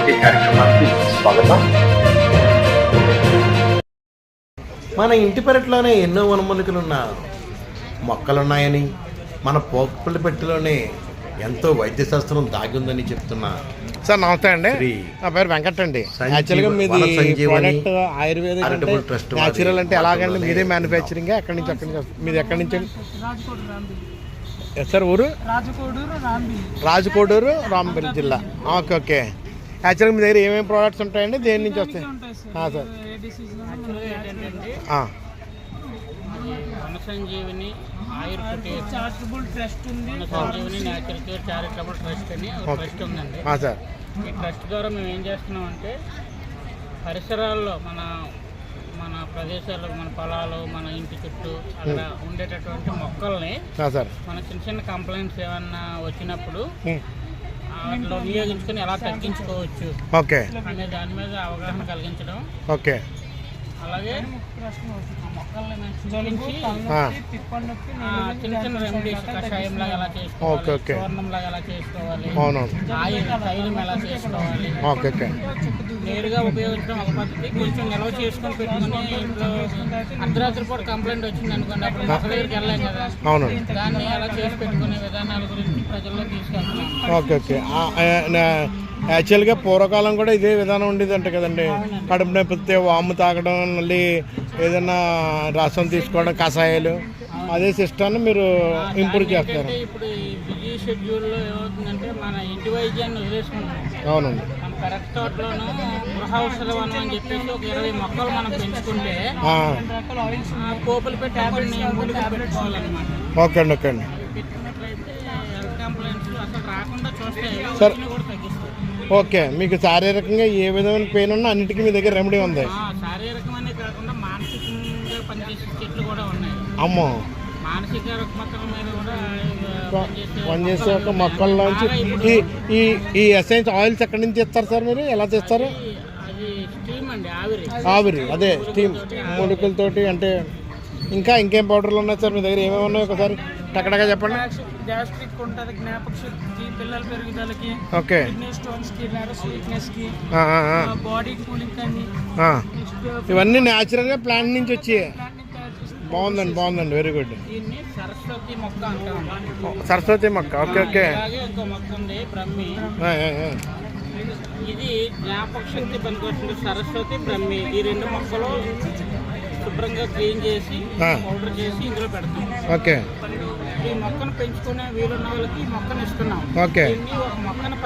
Party కార్యక్రమానికి స్వాగతం. మన ఇంటి పెరట్లోనే ఎన్నో వనమూలికలున్న మొక్కలున్నాయని, మన పోపుల పెట్టెలోనే ఎంతో వైద్య శాస్త్రం దాగి ఉందని చెప్తున్నా. సార్ నమస్తే అండి, నా పేరు వెంకట్ అండి. యాక్చువల్గా మీది ప్రోడక్ట్ ఆయుర్వేదిక్ ట్రస్ట్ న్యాచురల్ అంటే ఎలాగండి? మీదే మ్యానుఫ్యాక్చరింగ్ ఎక్కడి నుంచి మీది ఎక్కడి నుంచి అండి? సార్ ఊరు రాజకోడూరు రాంపల్లి జిల్లా. Okay okay. యాక్చువల్గా మీ దగ్గర ఏమేమి ప్రోడక్ట్స్ ఉంటాయండి? దేని నుంచి వస్తాయి sir? Sanjeevini ayurvedic charitable trust ఉంది, Sanjeevini natural care charitable trust అని ఒక ట్రస్ట్ ఉందండి సార్. ఈ ట్రస్ట్ ద్వారా మేము ఏం చేస్తున్నాం అంటే పరిసరాల్లో మన ప్రదేశాలు, మన పొలాలు, మన ఇంటి చుట్టూ అక్కడ ఉండేటటువంటి మొక్కల్ని మన చిన్న చిన్న కంప్లైంట్స్ ఏమన్నా వచ్చినప్పుడు వాటిలో వినియోగించుకొని ఎలా తగ్గించుకోవచ్చు అనే దాని మీద అవగాహన కలిగించడం. ఓకే. అలాగే మొక్కల్ని చూపించి చిన్న చిన్న రెమెడీస్, కషాయం లాగా ఎలా చేసుకోవాలి, చూర్ణం లాగా ఎలా చేసుకోవాలి, తైలం ఎలా చేసుకోవాలి, నేరుగా ఉపయోగించడం ఒక పద్ధతి. కొంచెం నిల్వ చేసుకొని పెట్టుకుని ఇంట్లో అర్ధరాత్రి పూట కంప్లైంట్ వచ్చింది అనుకోండి, అప్పుడు మొక్కల దగ్గరికి వెళ్ళాం కదా, దాన్ని ఎలా చేసి పెట్టుకునే విధానాల గురించి ప్రజల్లో తీసుకెళ్తున్నాం. Okay okay. యాక్చువల్గా పూర్వకాలం కూడా ఇదే విధానం ఉండేది అంట కదండి. కడుపు నొప్పితే వాము తాగడం, మళ్ళీ ఏదైనా రసం తీసుకోవడం, కషాయాలు, అదే సిస్టాన్ని మీరు ఇంప్రూవ్ చేస్తారు. ఇప్పుడు ఈ బిజీ షెడ్యూల్లో ఏమవుతుందంటే మన ఇంటి వైద్యాన్ని వదిలేసుకుంటాం. అవునండి. మన పెరట్ తోటలోనూ గృహౌషధ వనం అని చెప్పేసి ఒక 20 మొక్కలు మనం పెంచుకుంటే పోపులు పెట్టి మూలికలు పెట్టుకోవాలన్నమాట. ఓకే అండి. ఓకే అండి. పెట్టుకున్నట్లయితే హెల్త్ కంప్లైంట్స్ అసలు రాకుండా చూస్తాయి, కూడా తగ్గిస్తాయి. ఓకే. మీకు శారీరకంగా ఏ విధమైన పెయిన్ ఉన్నా అన్నిటికీ మీ దగ్గర రెమెడీ ఉంది. శారీరకమనే కాకుండా మానసికంగా పనిచేసే చెట్లు కూడా ఉన్నాయి. అమ్మో. మానసిక రుగ్మతల మీద కూడా పనిచేసే ఒక మొక్కల్లోంచి ఈ ఎసెన్స్ ఆయిల్స్ ఎక్కడి నుంచి ఇస్తారు సార్? మీరు ఎలా చేస్తారు? అది స్టీమ్ అండి, ఆవిరి. అదే స్టీమ్ మూలికలతోటి. అంటే ఇంకా ఇంకేం పౌడర్లు ఉన్నాయి సార్ మీ దగ్గర? ఏమేమి ఉన్నాయి ఒకసారి టక్కడగా చెప్పండి. గ్యాస్ట్రిక్ ఉంటుంది, జ్ఞాపక శక్తికి, పిల్లల పెరుగుదలకి, ఓకే, కిడ్నీ స్టోన్స్ కి, నర్వ్స్ వీక్నెస్ కి, బాడీ కూలింగ్ అని, ఇవన్నీ న్యాచురల్ గా ప్లాంట్ నుంచి వచ్చి. బాగుందండి, బాగుందండి, వెరీ గుడ్. దీన్ని సరస్వతి మొక్క అంటాం. సరస్వతి మొక్క. Okay okay. అలాగే ఇంకో మొక్క ఉంది బ్రహ్మి. ఇది జ్ఞాపక శక్తి పనికొస్తుంది. సరస్వతి, బ్రహ్మి ఈ 2 మొక్కలు శుభ్రంగా క్లీన్ చేసి పౌడర్ చేసి ఇందులో పెడతాం. ఓకే. ఈ మొక్కను పెంచుకునే వీలున్న వాళ్ళకి ఈ మొక్కను ఇస్తున్నాం. ఓకే. ఒక మొక్కను